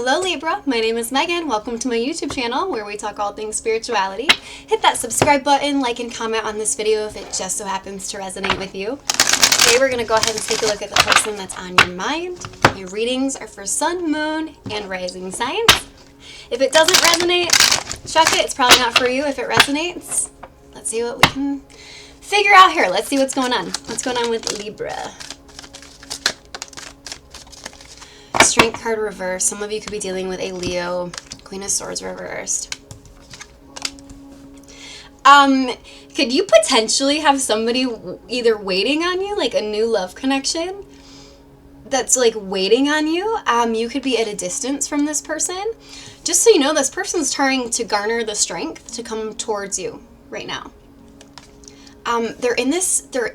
Hello Libra, my name is Megan. Welcome to my YouTube channel where we talk all things spirituality. Hit that subscribe button, like and comment on this video if it just so happens to resonate with you. Today we're going to go ahead and take a look at the person that's on your mind. Your readings are for sun, moon, and rising signs. If it doesn't resonate, chuck it. It's probably not for you. If it resonates, let's see what we can figure out here. Let's see what's going on. What's going on with Libra? Strength card reversed. Some of you could be dealing with a Leo. Queen of Swords reversed. Could you potentially have somebody either waiting on you, like a new love connection that's like waiting on you? You could be at a distance from this person. Just so you know, this person's trying to garner the strength to come towards you right now. They're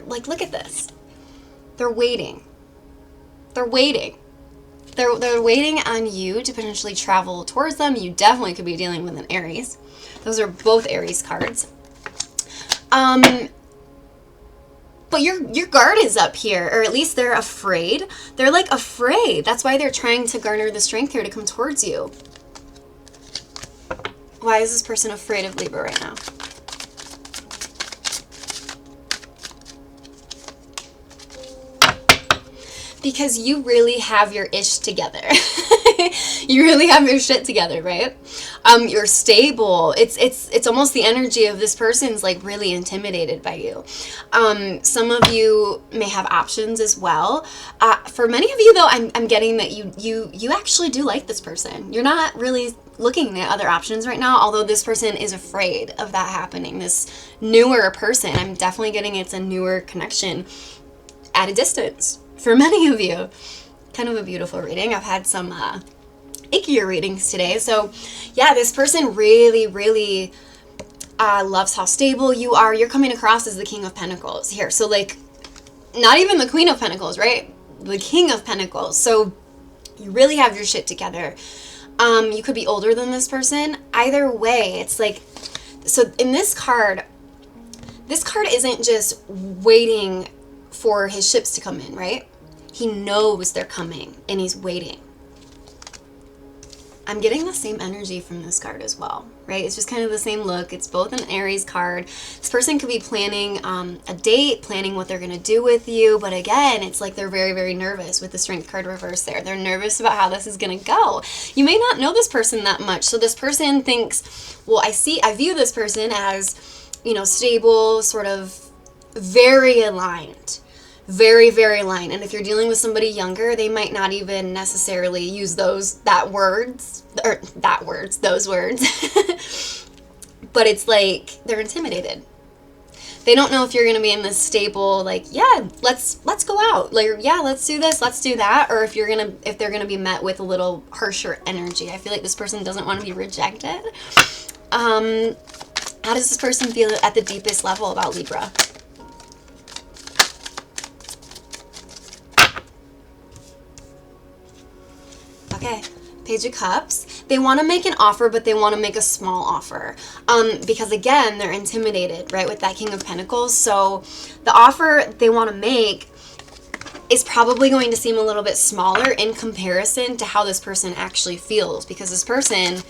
like, look at this. They're waiting. They're waiting. They're waiting on you to potentially travel towards them. You definitely could be dealing with an Aries. Those are both Aries cards. But your guard is up here, or at least they're afraid. They're like afraid. That's why they're trying to garner the strength here to come towards you. Why is this person afraid of Libra right now? Because you really have your ish together. You really have your shit together, right? You're stable. It's almost the energy of this person's like really intimidated by you. Some of you may have options as well. For many of you though, I'm getting that you actually do like this person. You're not really looking at other options right now, although this person is afraid of that happening. This newer person, I'm definitely getting it's a newer connection at a distance. For many of you, kind of a beautiful reading. I've had some ickier readings today. So yeah, this person really, really loves how stable you are. You're coming across as the King of Pentacles here. So like, not even the Queen of Pentacles, right? The King of Pentacles. So you really have your shit together. You could be older than this person. Either way, it's like, so in this card isn't just waiting for his ships to come in, right? He knows they're coming and he's waiting. I'm getting the same energy from this card as well, right? It's just kind of the same look. It's both an Aries card. This person could be planning a date, planning what they're going to do with you. But again, it's like they're very, very nervous with the Strength card reversed there. They're nervous about how this is going to go. You may not know this person that much. So this person thinks, well, I view this person as, you know, stable, sort of very aligned. Very, very aligned. And if you're dealing with somebody younger, they might not even necessarily use those words. But it's like they're intimidated. They don't know if you're going to be in this stable, like, yeah, let's go out. Like, yeah, let's do this, let's do that. Or if they're going to be met with a little harsher energy. I feel like this person doesn't want to be rejected. How does this person feel at the deepest level about Libra? Okay, Page of Cups. They want to make an offer, but they want to make a small offer. Because again, they're intimidated, right, with that King of Pentacles. So the offer they want to make is probably going to seem a little bit smaller in comparison to how this person actually feels. Because this person,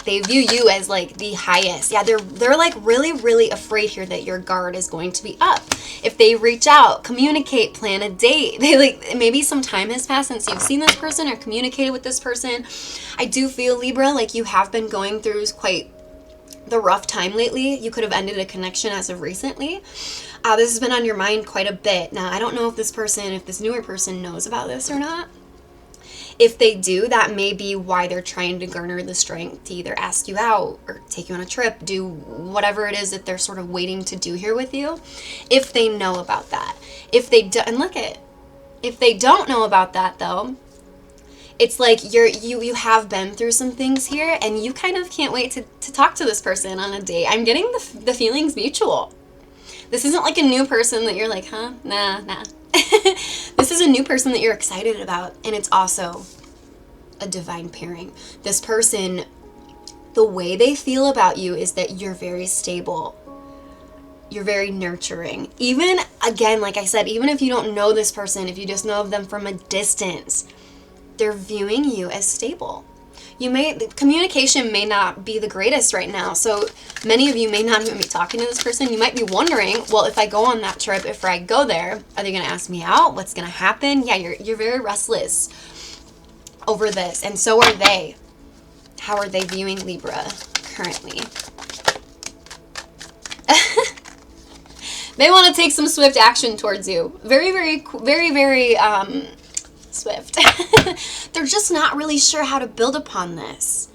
they view you as like the highest. Yeah, they're like really, really afraid here that your guard is going to be up. If they reach out, communicate, plan a date, they like, maybe some time has passed since you've seen this person or communicated with this person. I do feel, Libra, like you have been going through quite the rough time lately. You could have ended a connection as of recently. This has been on your mind quite a bit. Now, I don't know if this newer person knows about this or not. If they do, that may be why they're trying to garner the strength to either ask you out or take you on a trip, do whatever it is that they're sort of waiting to do here with you. If they know about that. If they do, and if they don't know about that though, it's like you have been through some things here and you kind of can't wait to talk to this person on a date. I'm getting the feelings mutual. This isn't like a new person that you're like, huh? Nah. This is a new person that you're excited about, and it's also a divine pairing. This person, the way they feel about you is that you're very stable. You're very nurturing. Even, again, like I said, even if you don't know this person, if you just know of them from a distance, they're viewing you as stable. Communication may not be the greatest right now, so many of you may not even be talking to this person. You might be wondering, well, if I go on that trip, if I go there, are they going to ask me out? What's going to happen? Yeah, you're very restless over this, and so are they. How are they viewing Libra currently? They want to take some swift action towards you. Very, very, very, very swift. They're just not really sure how to build upon this.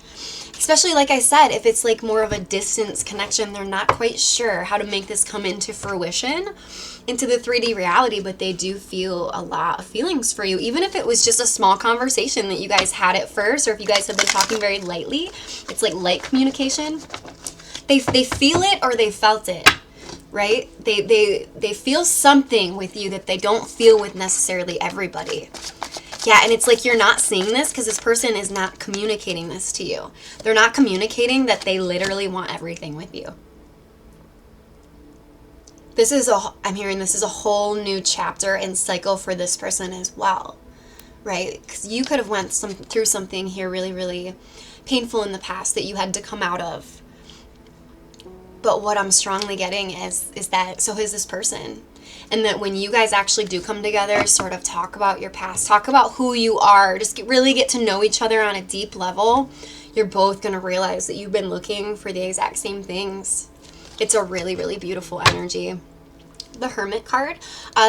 Especially, like I said, if it's like more of a distance connection, they're not quite sure how to make this come into fruition, into the 3D reality, but they do feel a lot of feelings for you. Even if it was just a small conversation that you guys had at first, or if you guys have been talking very lightly, it's like light communication. They feel it or they felt it, right? They feel something with you that they don't feel with necessarily everybody. Yeah, and it's like you're not seeing this because this person is not communicating this to you. They're not communicating that they literally want everything with you. I'm hearing this is a whole new chapter and cycle for this person as well, right? Because you could have went through something here really, really painful in the past that you had to come out of. But what I'm strongly getting is that so is this person. And that when you guys actually do come together, sort of talk about your past, talk about who you are, just really get to know each other on a deep level, you're both going to realize that you've been looking for the exact same things. It's a really, really beautiful energy. The Hermit card,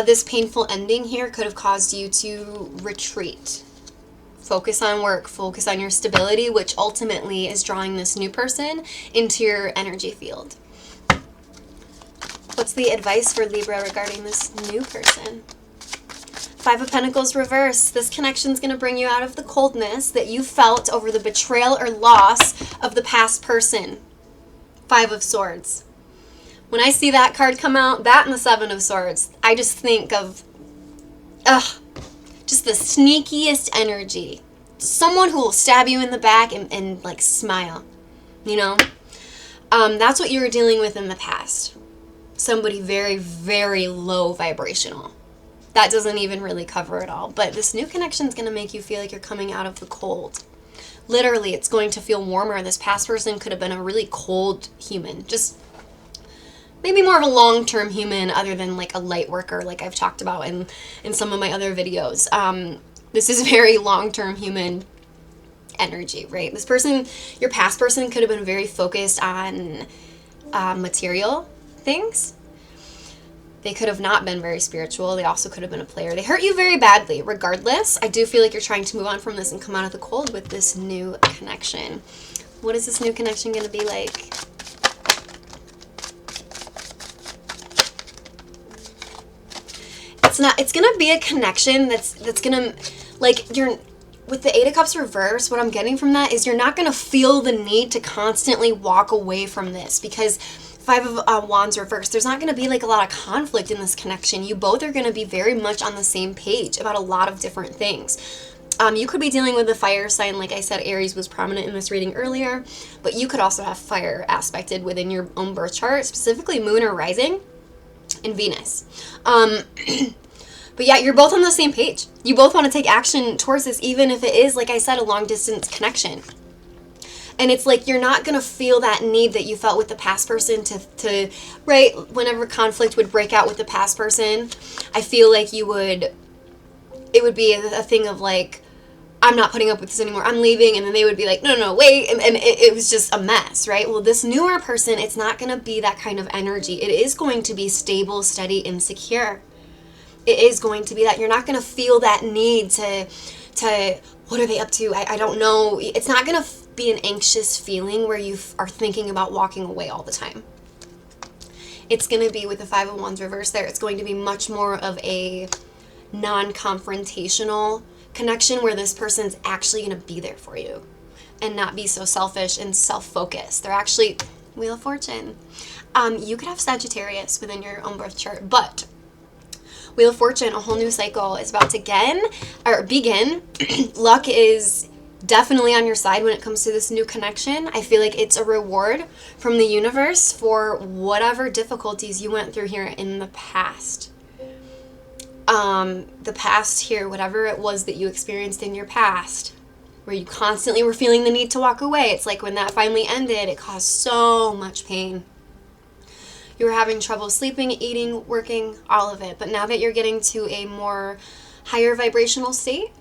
this painful ending here could have caused you to retreat. Focus on work, focus on your stability, which ultimately is drawing this new person into your energy field. What's the advice for Libra regarding this new person? 5 of Pentacles reverse. This connection is going to bring you out of the coldness that you felt over the betrayal or loss of the past person. 5 of Swords. When I see that card come out, that and the 7 of Swords, I just think of, just the sneakiest energy. Someone who will stab you in the back and like smile, you know? That's what you were dealing with in the past. Somebody very, very low vibrational. That doesn't even really cover it all. But this new connection is going to make you feel like you're coming out of the cold. Literally, it's going to feel warmer. This past person could have been a really cold human. Just maybe more of a long-term human other than like a light worker like I've talked about in some of my other videos. This is very long-term human energy, right? This person, your past person, could have been very focused on material things. They could have not been very spiritual. They also could have been a player. They hurt you very badly. Regardless, I do feel like you're trying to move on from this and come out of the cold with this new connection. What is this new connection going to be like? It's going to be a connection that's going to, like, with the 8 of Cups reverse, what I'm getting from that is you're not going to feel the need to constantly walk away from this, because 5 of Wands reverse, there's not going to be like a lot of conflict in this connection. You both are going to be very much on the same page about a lot of different things. You could be dealing with a fire sign. Like I said, Aries was prominent in this reading earlier, but you could also have fire aspected within your own birth chart, specifically Moon or Rising and Venus. But yeah, you're both on the same page. You both want to take action towards this, even if it is, like I said, a long distance connection. And it's like you're not going to feel that need that you felt with the past person to, right, whenever conflict would break out with the past person, I feel like it would be a thing of like, I'm not putting up with this anymore, I'm leaving, and then they would be like, no, wait, and it was just a mess, right? Well, this newer person, it's not going to be that kind of energy. It is going to be stable, steady, and secure. It is going to be that. You're not going to feel that need to what are they up to? I don't know. It's not going to be an anxious feeling where you are thinking about walking away all the time. It's going to be, with the 5 of Wands reverse there, it's going to be much more of a non-confrontational connection where this person's actually going to be there for you and not be so selfish and self-focused. They're actually, Wheel of Fortune. You could have Sagittarius within your own birth chart, but Wheel of Fortune, a whole new cycle is about to begin. Luck is definitely on your side when it comes to this new connection. I feel like it's a reward from the universe for whatever difficulties you went through here in the past. the past here, whatever it was that you experienced in your past, where you constantly were feeling the need to walk away. It's like when that finally ended, it caused so much pain. You were having trouble sleeping, eating, working, all of it. But now that you're getting to a more higher vibrational state,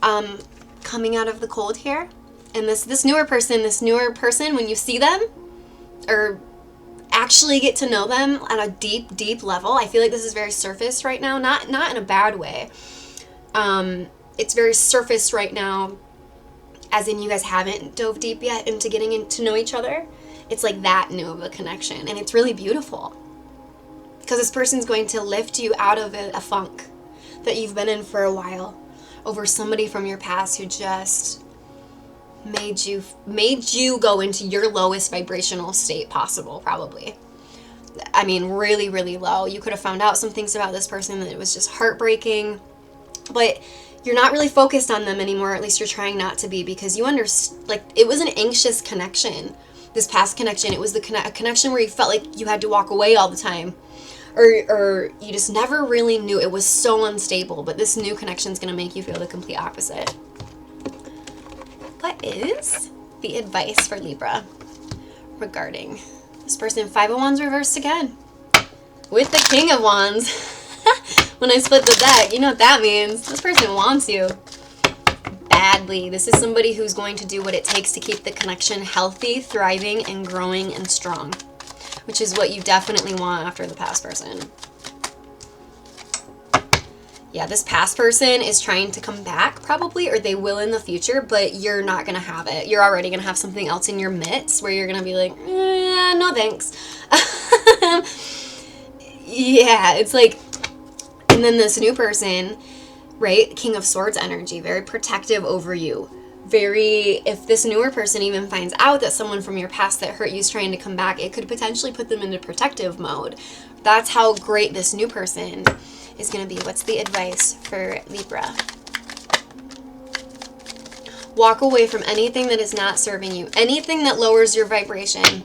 coming out of the cold here, and this newer person, when you see them or actually get to know them on a deep, deep level, I feel like this is very surface right now, not in a bad way. It's very surface right now, as in you guys haven't dove deep yet into getting to know each other. It's like that new of a connection, and it's really beautiful because this person's going to lift you out of a funk that you've been in for a while over somebody from your past who just made you go into your lowest vibrational state possible, probably. I mean, really, really low. You could have found out some things about this person that it was just heartbreaking, but you're not really focused on them anymore. At least you're trying not to be, because you like it was an anxious connection. This past connection, it was a connection where you felt like you had to walk away all the time, or you just never really knew. It was so unstable. But this new connection is going to make you feel the complete opposite. What is the advice for Libra regarding this person? 5 of Wands reversed again with the King of Wands. When I split the deck, you know what that means. This person wants you badly. This is somebody who's going to do what it takes to keep the connection healthy, thriving, and growing and strong, which is what you definitely want after the past person. Yeah, this past person is trying to come back probably, or they will in the future, but you're not going to have it. You're already going to have something else in your midst where you're going to be like, no thanks. Yeah, it's like, and then this new person, right? King of Swords energy, very protective over you. If this newer person even finds out that someone from your past that hurt you is trying to come back, it could potentially put them into protective mode. That's how great this new person is going to be. What's the advice for Libra? Walk away from anything that is not serving you. Anything that lowers your vibration.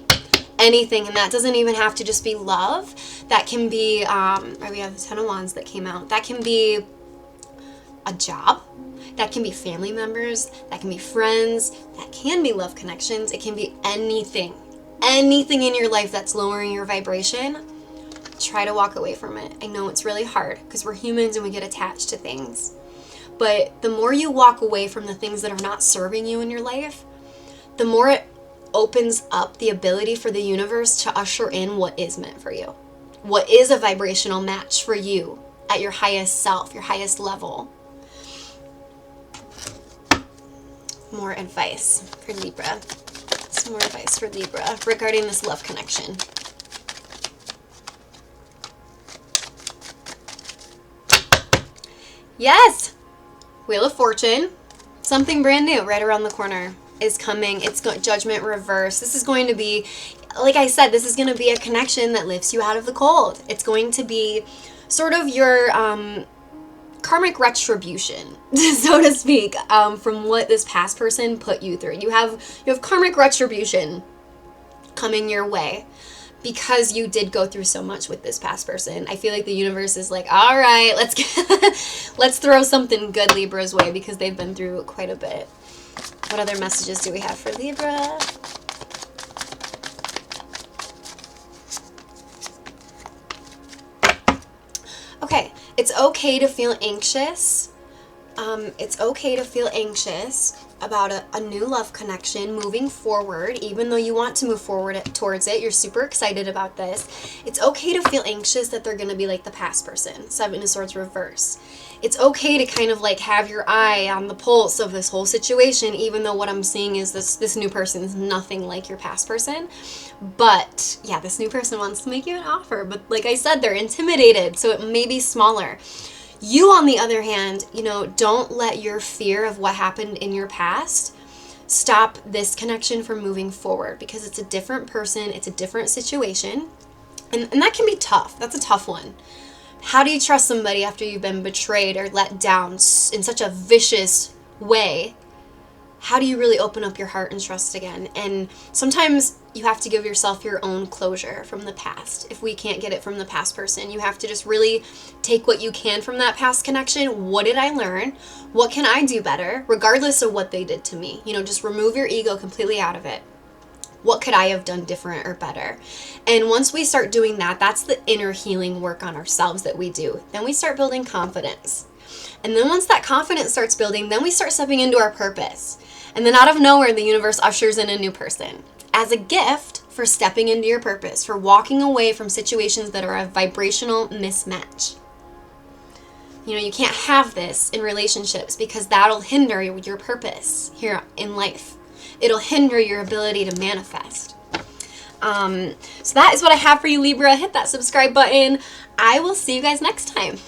Anything. And that doesn't even have to just be love. That can be, we have the 10 of Wands that came out. That can be a job. That can be family members. That can be friends. That can be love connections. It can be anything. Anything in your life that's lowering your vibration. Try to walk away from it. I know it's really hard because we're humans and we get attached to things. But the more you walk away from the things that are not serving you in your life, the more it opens up the ability for the universe to usher in what is meant for you. What is a vibrational match for you at your highest self, your highest level. More advice for Libra. Some more advice for Libra regarding this love connection. Yes! Wheel of Fortune. Something brand new right around the corner is coming. It's Judgment reverse. This is going to be, like I said, this is going to be a connection that lifts you out of the cold. It's going to be sort of your karmic retribution, so to speak, from what this past person put you through. You have karmic retribution coming your way because you did go through so much with this past person. I feel like the universe is like, all right, let's throw something good Libra's way because they've been through quite a bit. What other messages do we have for Libra? Okay, it's okay to feel anxious. It's okay to feel anxious about a new love connection moving forward. Even though you want to move forward towards it, you're super excited about this. It's okay to feel anxious that they're going to be like the past person. 7 of Swords reverse. It's okay to kind of like have your eye on the pulse of this whole situation, even though what I'm seeing is this new person is nothing like your past person. But yeah, this new person wants to make you an offer, but like I said, they're intimidated, so it may be smaller. You, on the other hand, don't let your fear of what happened in your past stop this connection from moving forward, because it's a different person, it's a different situation, and that can be tough. That's a tough one. How do you trust somebody after you've been betrayed or let down in such a vicious way? how do you really open up your heart and trust again? And sometimes you have to give yourself your own closure from the past. If we can't get it from the past person, you have to just really take what you can from that past connection. What did I learn? What can I do better, regardless of what they did to me? You know, just remove your ego completely out of it. What could I have done different or better? And once we start doing that, that's the inner healing work on ourselves that we do. Then we start building confidence. And then once that confidence starts building, then we start stepping into our purpose. And then out of nowhere, the universe ushers in a new person as a gift for stepping into your purpose, for walking away from situations that are a vibrational mismatch. You know, you can't have this in relationships because that'll hinder your purpose here in life. It'll hinder your ability to manifest. So that is what I have for you, Libra. Hit that subscribe button. I will see you guys next time.